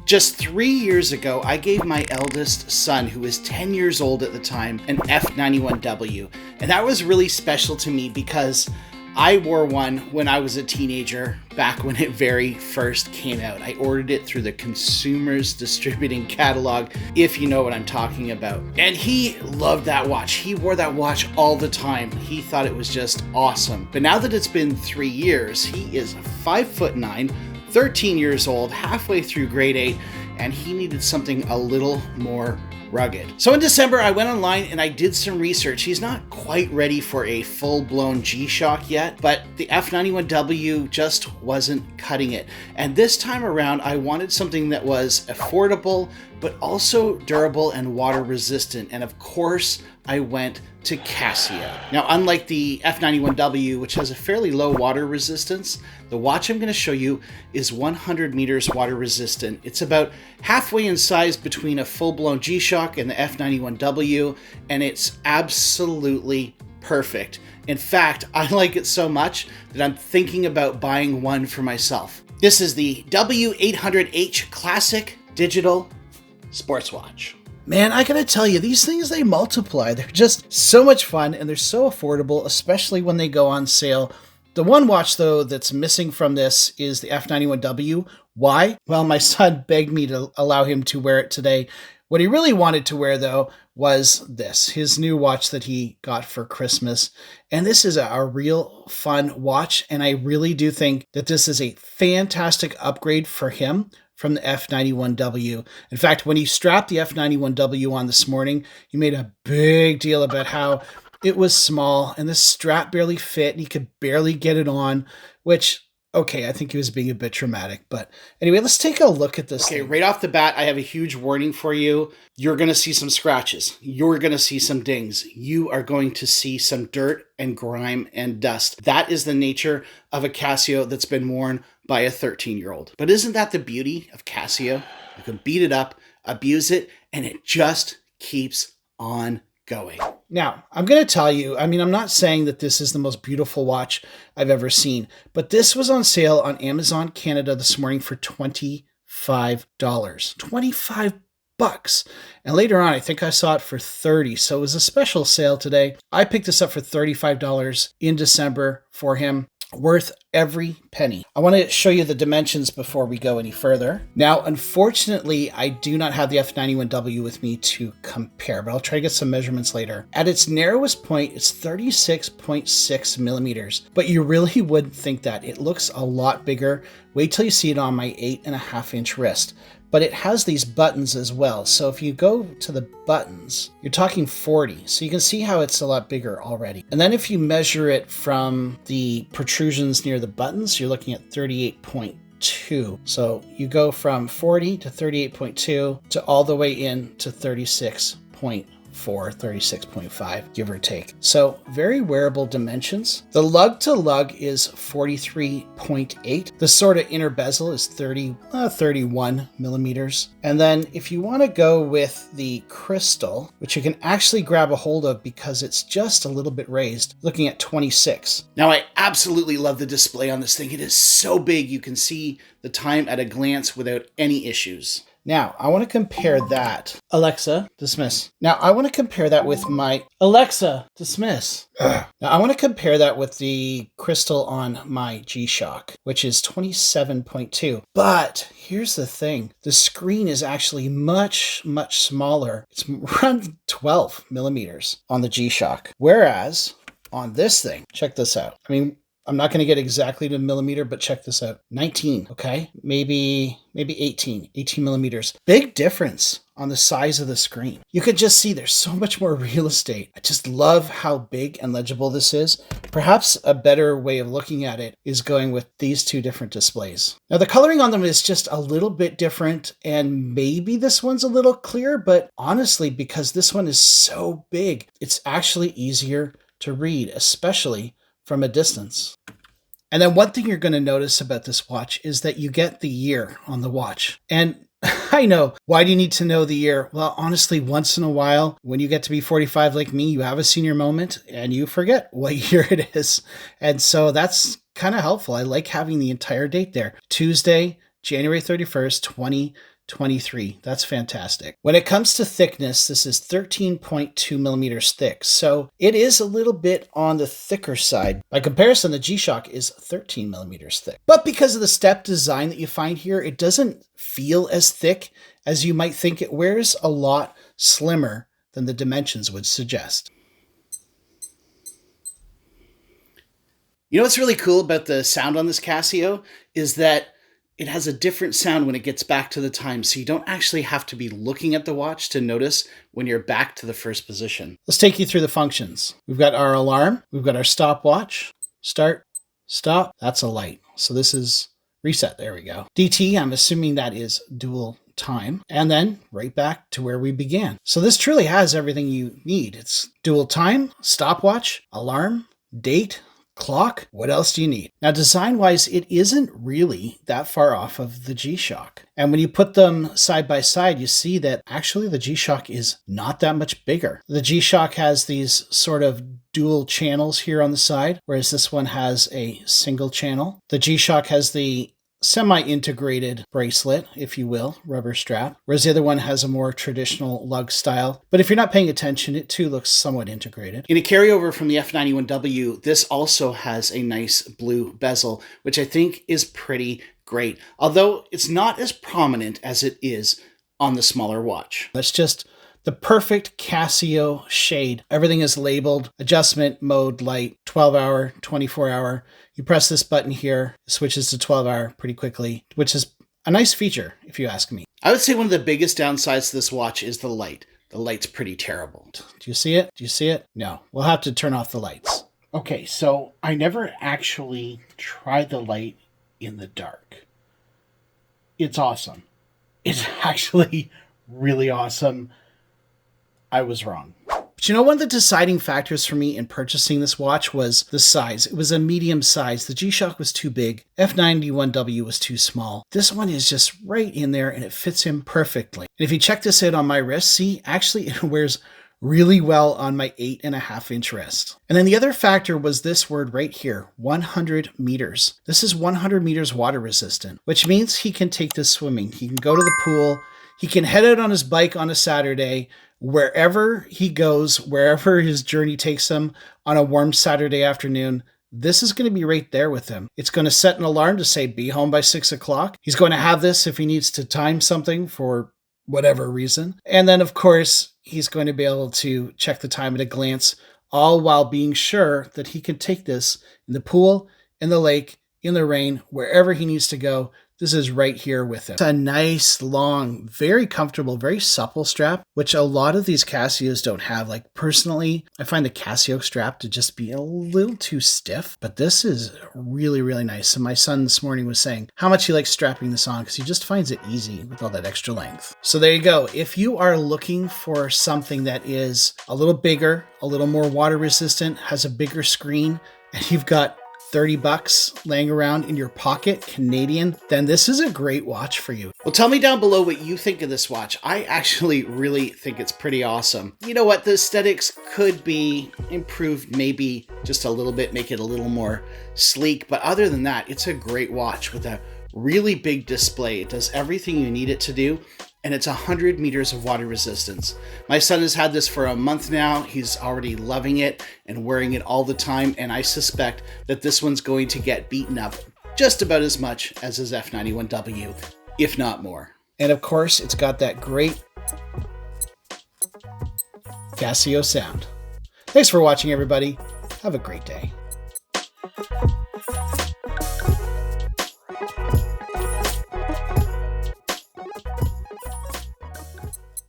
Just 3 years ago, I gave my eldest son, who was 10 years old at the time, an F-91W. And that was really special to me because I wore one when I was a teenager, back when it very first came out. I ordered it through the Consumers Distributing Catalog, if you know what I'm talking about. And he loved that watch. He wore that watch all the time. He thought it was just awesome. But now that it's been 3 years, he is 5'9", 13 years old, halfway through grade 8, and he needed something a little more rugged. So in December, I went online and I did some research. He's not quite ready for a full-blown G-Shock yet, but the F-91W just wasn't cutting it. And this time around, I wanted something that was affordable, but also durable and water resistant. And of course, I went to Casio. Now, unlike the F-91W, which has a fairly low water resistance, the watch I'm going to show you is 100 meters water resistant. It's about halfway in size between a full-blown G-Shock and the F-91W, and it's absolutely perfect. In fact, I like it so much that I'm thinking about buying one for myself. This is the W800H Classic Digital Sports Watch. Man, I gotta tell you, these things, they multiply. They're just so much fun and they're so affordable, especially when they go on sale. The one watch, though, that's missing from this is the F-91W. Why? Well, my son begged me to allow him to wear it today. What he really wanted to wear, though, was this, his new watch that he got for Christmas. And this is a real fun watch, and I really do think that this is a fantastic upgrade for him from the F-91W. In fact, when he strapped the F-91W on this morning, he made a big deal about how it was small and the strap barely fit and he could barely get it on, which, okay, I think he was being a bit dramatic. But anyway, let's take a look at this. Okay, right off the bat, I have a huge warning for you. You're going to see some scratches. You're going to see some dings. You are going to see some dirt and grime and dust. That is the nature of a Casio that's been worn by a 13-year-old. But isn't that the beauty of Casio? You can beat it up, abuse it, and it just keeps on going. Now, I'm going to tell you, I'm not saying that this is the most beautiful watch I've ever seen, but this was on sale on Amazon Canada this morning for $25. $25. And later on, I think I saw it for $30. So it was a special sale today. I picked this up for $35 in December for him. Worth every penny. I want to show you the dimensions before we go any further. Now, unfortunately, I do not have the F-91W with me to compare, but I'll try to get some measurements later. At its narrowest point, it's 36.6 millimeters, but you really wouldn't think that. It looks a lot bigger. Wait till you see it on my 8.5-inch wrist. But it has these buttons as well. So if you go to the buttons, you're talking 40. So you can see how it's a lot bigger already. And then if you measure it from the protrusions near the buttons, you're looking at 38.2. So you go from 40 to 38.2 to all the way in to 36.4, 36.5, give or take. So very wearable dimensions. The lug to lug is 43.8. The sort of inner bezel is 31 millimeters. And then if you want to go with the crystal, which you can actually grab a hold of because it's just a little bit raised, looking at 26. Now, I absolutely love the display on this thing. It is so big you can see the time at a glance without any issues. Now, I want to compare that. Alexa, dismiss. Now, I want to compare that with my... Alexa, dismiss. Now, I want to compare that with the crystal on my G-Shock, which is 27.2. But here's the thing. The screen is actually much, much smaller. It's around 12 millimeters on the G-Shock. Whereas on this thing, check this out. I'm not going to get exactly to millimeter, but check this out. 19, okay? Maybe 18 millimeters. Big difference on the size of the screen. You could just see there's so much more real estate. I just love how big and legible this is. Perhaps a better way of looking at it is going with these two different displays. Now, the coloring on them is just a little bit different, and maybe this one's a little clearer, but honestly, because this one is so big, it's actually easier to read, especially from a distance. And then one thing you're going to notice about this watch is that you get the year on the watch. And I know, why do you need to know the year? Well, honestly, once in a while, when you get to be 45 like me, you have a senior moment and you forget what year it is. And so that's kind of helpful. I like having the entire date there. Tuesday, January 31st, 2023. That's fantastic. When it comes to thickness, this is 13.2 millimeters thick, so it is a little bit on the thicker side. By comparison, the G-Shock is 13 millimeters thick. But because of the step design that you find here, it doesn't feel as thick as you might think. It wears a lot slimmer than the dimensions would suggest. You know what's really cool about the sound on this Casio is that it has a different sound when it gets back to the time, so you don't actually have to be looking at the watch to notice when you're back to the first position. Let's take you through the functions. We've got our alarm, we've got our stopwatch, start, stop, that's a light. So this is reset, there we go. DT, I'm assuming that is dual time, and then right back to where we began. So this truly has everything you need. It's dual time, stopwatch, alarm, date, clock. What else do you need? Now, design-wise, it isn't really that far off of the G-Shock. And when you put them side by side, you see that actually the G-Shock is not that much bigger. The G-Shock has these sort of dual channels here on the side, whereas this one has a single channel. The G-Shock has the semi-integrated bracelet, if you will, rubber strap, whereas the other one has a more traditional lug style. But if you're not paying attention, it too looks somewhat integrated. In a carryover from the F-91W, this also has a nice blue bezel, which I think is pretty great, although it's not as prominent as it is on the smaller watch. That's just the perfect Casio shade. Everything is labeled, adjustment, mode, light, 12-hour, 24-hour. You press this button here, it switches to 12-hour pretty quickly, which is a nice feature, if you ask me. I would say one of the biggest downsides to this watch is the light. The light's pretty terrible. Do you see it? Do you see it? No. We'll have to turn off the lights. Okay, so I never actually tried the light in the dark. It's awesome. It's actually really awesome. I was wrong. But you know, one of the deciding factors for me in purchasing this watch was the size. It was a medium size. The G-Shock was too big. F-91W was too small. This one is just right in there and it fits him perfectly. And if you check this out on my wrist, see, actually it wears really well on my 8.5-inch wrist. And then the other factor was this word right here, 100 meters. This is 100 meters water resistant, which means he can take this swimming. He can go to the pool. He can head out on his bike on a Saturday. Wherever he goes, wherever his journey takes him on a warm Saturday afternoon, this is going to be right there with him. It's going to set an alarm to say, be home by 6 o'clock. He's going to have this if he needs to time something for whatever reason. And then, of course, he's going to be able to check the time at a glance, all while being sure that he can take this in the pool, in the lake, in the rain, wherever he needs to go. This is right here with him. It's a nice, long, very comfortable, very supple strap, which a lot of these Casios don't have. Like personally, I find the Casio strap to just be a little too stiff, but this is really, really nice. And my son this morning was saying how much he likes strapping this on because he just finds it easy with all that extra length. So there you go. If you are looking for something that is a little bigger, a little more water resistant, has a bigger screen, and you've got $30 laying around in your pocket, Canadian, then this is a great watch for you. Well, tell me down below what you think of this watch. I actually really think it's pretty awesome. You know what? The aesthetics could be improved maybe just a little bit, make it a little more sleek. But other than that, it's a great watch with a really big display. It does everything you need it to do. And it's 100 meters of water resistance. My son has had this for a month now. He's already loving it and wearing it all the time. And I suspect that this one's going to get beaten up just about as much as his F-91W, if not more. And of course, it's got that great Casio sound. Thanks for watching, everybody. Have a great day.